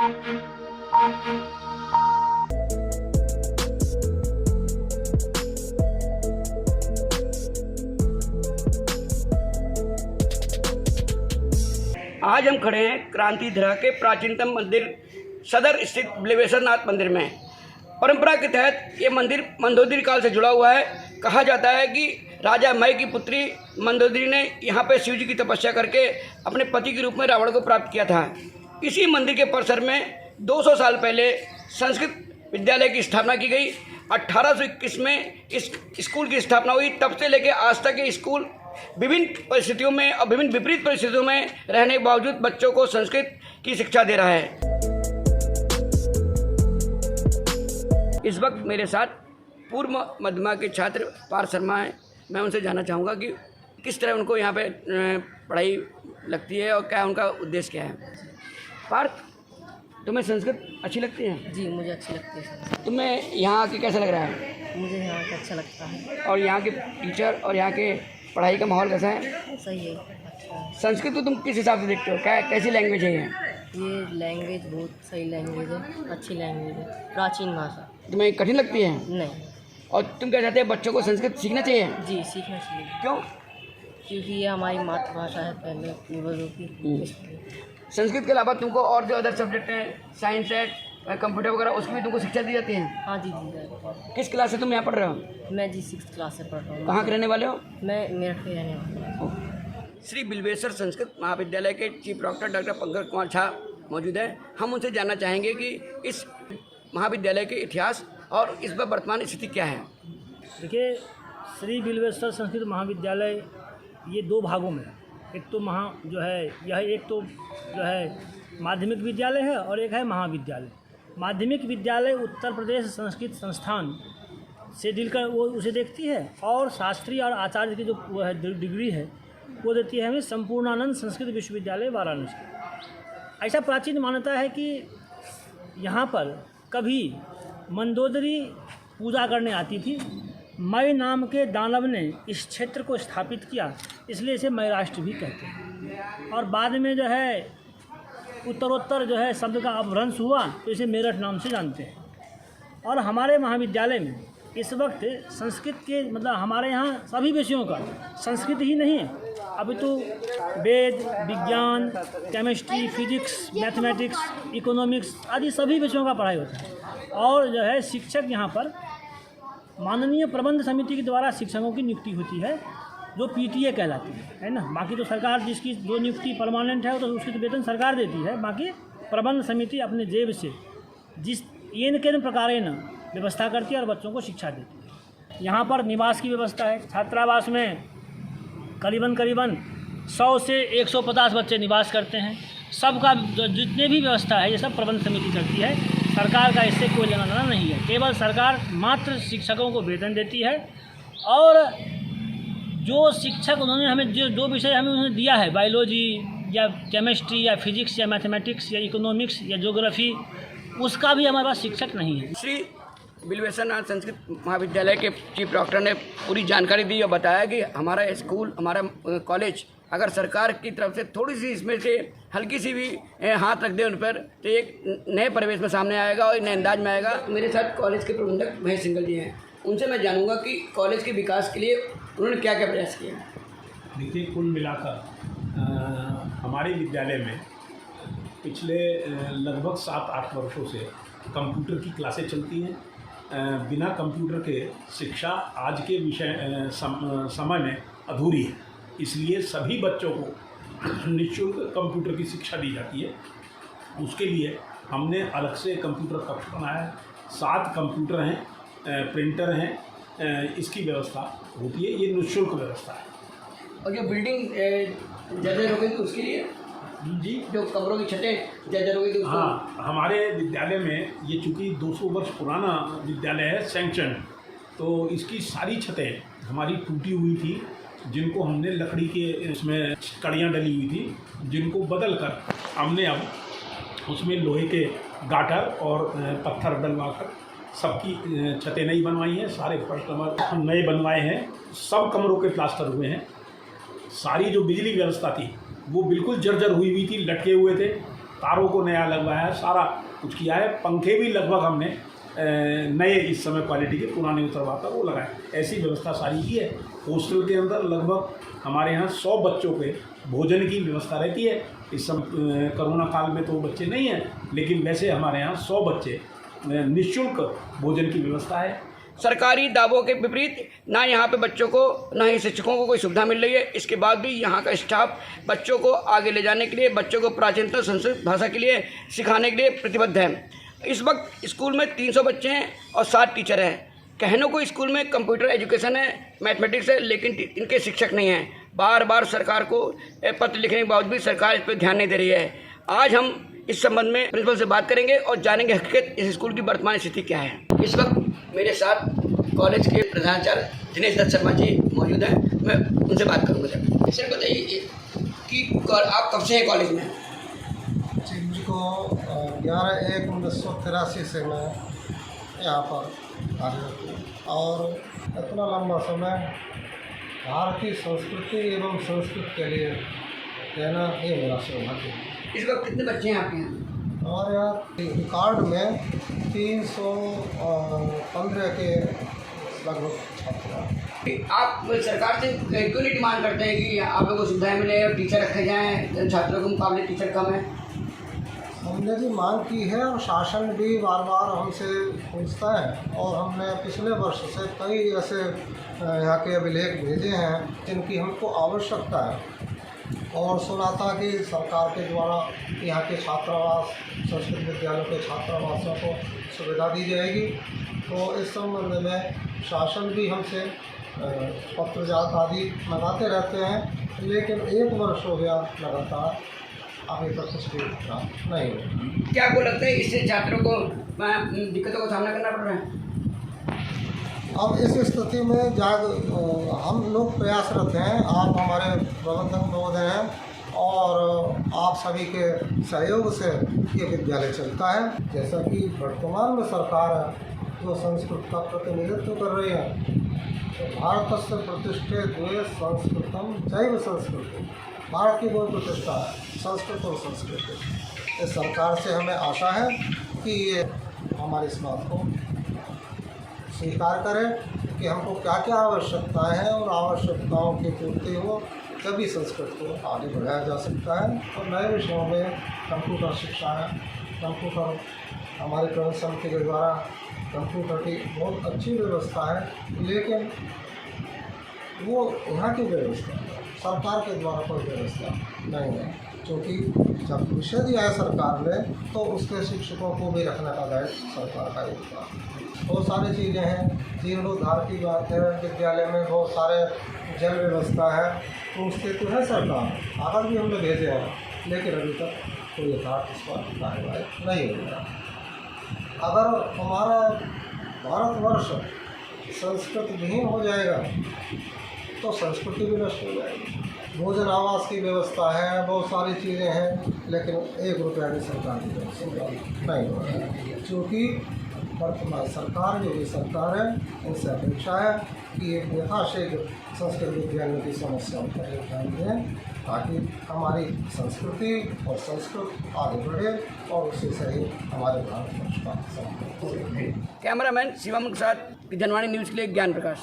आज हम खड़े हैं क्रांति धरा के प्राचीनतम मंदिर सदर स्थित बिल्वेश्वर नाथ मंदिर में। परंपरा के तहत ये मंदिर मंदोदरी काल से जुड़ा हुआ है। कहा जाता है कि राजा मय की पुत्री मंदोदरी ने यहाँ पे शिव जी की तपस्या करके अपने पति के रूप में रावण को प्राप्त किया था। इसी मंदिर के परिसर में 200 साल पहले संस्कृत विद्यालय की स्थापना की गई। 1821 में इस स्कूल की स्थापना हुई। तब से लेकर आज तक ये स्कूल विभिन्न परिस्थितियों में और विभिन्न विपरीत परिस्थितियों में रहने के बावजूद बच्चों को संस्कृत की शिक्षा दे रहा है। इस वक्त मेरे साथ पूर्व मध्यमा के छात्र पार्थ शर्मा हैं। मैं उनसे जानना चाहूँगा कि किस तरह उनको यहाँ पे पढ़ाई लगती है और क्या उनका उद्देश्य क्या है। पार्थ, तुम्हें संस्कृत अच्छी लगती है? जी, मुझे अच्छी लगती है। तुम्हें यहाँ आके कैसा लग रहा है? मुझे यहाँ का अच्छा लगता है। और यहाँ के टीचर और यहाँ के पढ़ाई का माहौल कैसा है? सही है, अच्छा है। संस्कृत को तुम किस हिसाब से देखते हो? क्या कैसी लैंग्वेज है ये लैंग्वेज बहुत सही लैंग्वेज है, अच्छी लैंग्वेज है, प्राचीन भाषा। तुम्हें कठिन लगती है? नहीं। और तुम क्या चाहते हैं बच्चों को संस्कृत सीखना चाहिए? जी, सीखना चाहिए। क्यों? क्योंकि ये हमारी मातृभाषा है पहले पूर्वजों की, इसलिए। संस्कृत के अलावा तुमको और जो अदर सब्जेक्ट हैं, साइंस है, कंप्यूटर वगैरह, उसकी भी तुमको शिक्षा दी जाती है? हाँ जी, दी जाती है। किस क्लास से तुम यहाँ पढ़ रहे हो? मैं जी 6th क्लास से पढ़ रहा हूँ। कहाँ के रहने वाले हो? मैं मेरठ के रहने वाला हूँ। श्री बिल्वेश्वर संस्कृत महाविद्यालय के चीफ डॉक्टर पंकज कुमार झा मौजूद हैं। हम उनसे जानना चाहेंगे कि इस महाविद्यालय के इतिहास और इस पर वर्तमान स्थिति क्या है। देखिए, श्री बिल्वेश्वर संस्कृत महाविद्यालय ये 2 भागों में है। एक तो एक तो जो है माध्यमिक विद्यालय है और एक है महाविद्यालय। माध्यमिक विद्यालय उत्तर प्रदेश संस्कृत संस्थान से मिलकर वो उसे देखती है, और शास्त्री और आचार्य की जो वो है डिग्री है वो देती है हमें संपूर्णानंद संस्कृत विश्वविद्यालय वाराणसी। ऐसा प्राचीन मान्यता है कि यहाँ पर कभी मंदोदरी पूजा करने आती थी। मय नाम के दानव ने इस क्षेत्र को स्थापित किया, इसलिए इसे मय राष्ट्र भी कहते हैं। और बाद में जो है उत्तरोत्तर जो है शब्द का अपभ्रंश हुआ तो इसे मेरठ नाम से जानते हैं। और हमारे महाविद्यालय में इस वक्त संस्कृत के मतलब हमारे यहाँ सभी विषयों का, संस्कृत ही नहीं है, अभी तो वेद, विज्ञान, केमिस्ट्री, फिजिक्स, मैथमेटिक्स, इकोनॉमिक्स आदि सभी विषयों का पढ़ाई होता है। और जो है शिक्षक यहाँ पर माननीय प्रबंध समिति के द्वारा शिक्षकों की नियुक्ति होती है, जो पीटीए कहलाती है ना। बाकी तो सरकार जिसकी जो नियुक्ति परमानेंट है तो उसकी तो वेतन सरकार देती है, बाकी प्रबंध समिति अपने जेब से जिस येन के प्रकारेण व्यवस्था करती है और बच्चों को शिक्षा देती है। यहाँ पर निवास की व्यवस्था है। छात्रावास में करीबन 100 से 150 बच्चे निवास करते हैं। सबका जितने भी व्यवस्था है ये सब प्रबंध समिति करती है। सरकार का इससे कोई लेना देना नहीं है। केवल सरकार मात्र शिक्षकों को वेतन देती है, और जो शिक्षक उन्होंने हमें जो विषय हमें उन्होंने दिया है, बायोलॉजी या केमिस्ट्री या फिजिक्स या मैथमेटिक्स या इकोनॉमिक्स या ज्योग्राफी, उसका भी हमारे पास शिक्षक नहीं है। श्री बिल्वेश्वर नाथ संस्कृत महाविद्यालय के चीफ डॉक्टर ने पूरी जानकारी दी और बताया कि हमारा स्कूल, हमारा कॉलेज अगर सरकार की तरफ से थोड़ी सी इसमें से हल्की सी भी हाथ रख दे उन पर, तो एक नए परिवेश में सामने आएगा और नए अंदाज में आएगा। मेरे साथ कॉलेज के प्रबंधक महेश सिंगल जी हैं। उनसे मैं जानूंगा कि कॉलेज के विकास के लिए उन्होंने क्या क्या प्रयास किया। देखिए, कुल मिलाकर हमारे विद्यालय में पिछले लगभग 7-8 वर्षों से कंप्यूटर की क्लासें चलती हैं। बिना कंप्यूटर के शिक्षा आज के समय में अधूरी है, इसलिए सभी बच्चों को निःशुल्क कंप्यूटर की शिक्षा दी जाती है। उसके लिए हमने अलग से कंप्यूटर कक्ष बनाया है। 7 कंप्यूटर हैं, प्रिंटर हैं, इसकी व्यवस्था होती है। ये निःशुल्क व्यवस्था है। और जो बिल्डिंग जर्जर हो गई तो उसके लिए जी, जो कमरों की छतें जर्जर हो गई तो हाँ, हमारे विद्यालय में ये चूँकि 200 वर्ष पुराना विद्यालय है सैंक्शन, तो इसकी सारी छतें हमारी टूटी हुई थी, जिनको हमने लकड़ी के उसमें कड़ियाँ डली हुई थी, जिनको बदल कर हमने अब उसमें लोहे के गाटर और पत्थर डलवाकर सबकी छतें नई बनवाई हैं। सारे फर्स्ट नंबर नए बनवाए हैं। सब कमरों के प्लास्टर हुए हैं। सारी जो बिजली व्यवस्था थी वो बिल्कुल जर्जर हुई थी, लटके हुए थे। तारों को नया लगवाया है, सारा कुछ किया है। पंखे भी लगभग हमने नए इस समय क्वालिटी के, पुराने उतरवाता वो लगाए, ऐसी व्यवस्था सारी की है। हॉस्टल के अंदर लगभग हमारे यहाँ 100 बच्चों के भोजन की व्यवस्था रहती है। इस समय कोरोना काल में तो बच्चे नहीं हैं, लेकिन वैसे हमारे यहाँ 100 बच्चे निःशुल्क भोजन की व्यवस्था है। सरकारी दावों के विपरीत ना यहाँ पे बच्चों को ना ही शिक्षकों को कोई सुविधा मिल रही है। इसके बाद भी यहाँ का स्टाफ बच्चों को आगे ले जाने के लिए, बच्चों को प्राचीनतम संस्कृत भाषा के लिए सिखाने के लिए प्रतिबद्ध है। इस वक्त स्कूल में 300 बच्चे हैं और 7 टीचर हैं। कहने को स्कूल में कंप्यूटर एजुकेशन है, मैथमेटिक्स है, लेकिन इनके शिक्षक नहीं हैं। बार बार सरकार को पत्र लिखने के बावजूद भी सरकार इस पर ध्यान नहीं दे रही है। आज हम इस संबंध में प्रिंसिपल से बात करेंगे और जानेंगे हकीकत इस स्कूल की वर्तमान स्थिति क्या है। इस वक्त मेरे साथ कॉलेज के प्रधानाचार्य दिनेश दत्त शर्मा जी मौजूद हैं, मैं उनसे बात करूँगा। सर बताइए कि आप कब से हैं कॉलेज में? जी, मुझको 11/1/1983 से मैं यहाँ पर कार्यरत हूँ और इतना लंबा समय भारतीय संस्कृति एवं संस्कृत के लिए रहना ये मेरा सौभाग्य है। इस वक्त कितने बच्चे हैं आपके यहाँ? हमारे यहाँ रिकॉर्ड में 315 के लगभग छात्र हैं। आप सरकार से क्यों नहीं डिमांड करते हैं कि आप लोगों को सुविधाएं मिले और टीचर रखे जाएं? छात्रों के मुकाबले टीचर कम है। हमने भी मांग की है और शासन भी बार बार हमसे पूछता है और हमने पिछले वर्ष से कई ऐसे यहाँ के अभिलेख भेजे हैं जिनकी हमको आवश्यकता है और सुना था कि सरकार के द्वारा यहाँ के छात्रावास, संस्कृत विद्यालयों के छात्रावासों को सुविधा दी जाएगी। तो इस संबंध में शासन भी हमसे पत्र जात आदि मंगाते रहते हैं, लेकिन 1 वर्ष हो गया लगातार अभी तक कुछ भी प्राप्त नहीं हुआ। क्या आपको लगता है इससे छात्रों को दिक्कतों का सामना करना पड़ रहा है? अब इस स्थिति में हम लोग प्रयासरत हैं। आप हमारे प्रबंधक महोदय हैं और आप सभी के सहयोग से ये विद्यालय चलता है। जैसा कि वर्तमान में सरकार है जो संस्कृत का प्रतिनिधित्व कर रही है, तो भारत से प्रतिष्ठित हुए संस्कृतम जैव संस्कृति, भारत की बहुत प्रतिष्ठा है संस्कृत और संस्कृति। इस सरकार से हमें आशा है कि ये हमारी इस बात को स्वीकार करें कि हमको क्या क्या आवश्यकताएं हैं और आवश्यकताओं की पूर्ति हो तभी संस्कृत को आगे बढ़ाया जा सकता है। और नए विषयों में कंप्यूटर शिक्षा है, कंप्यूटर हमारे प्रबंध समिति के द्वारा कंप्यूटर की बहुत अच्छी व्यवस्था है, लेकिन वो यहाँ की व्यवस्था सरकार के द्वारा कोई व्यवस्था नहीं है। क्योंकि जब विषय दिया है सरकार ने तो उसके शिक्षकों को भी रखने का दायित्व सरकार का होता है। बहुत सारी चीज़ें हैं, जीर्णोद्धार की बात है, विद्यालय में बहुत सारे जल व्यवस्था है, तो उसके तो है सरकार, कागज भी हमने भेजे हैं, लेकिन अभी तक कोई यथार्थ इस पर कार्यवाही नहीं हो रहा। अगर हमारा भारतवर्ष संस्कृत विहीन हो जाएगा तो संस्कृति भी नष्ट हो जाएगी। भोजन आवास की व्यवस्था है, बहुत सारी चीज़ें हैं, लेकिन 1 रुपया भी सरकार की तरफ नहीं हो रहा है। क्योंकि वर्तमान सरकार जो भी सरकार है उनसे अपेक्षा है कि यथाशीघ्र संस्कृत विद्यालयों की समस्याओं पर ध्यान दें ताकि हमारी संस्कृति और संस्कृत आगे बढ़े और उसी से ही हमारे भारतवर्ष का संपर्क। कैमरामैन शिवम के साथ विजनवाणी न्यूज़ के लिए ज्ञान प्रकाश।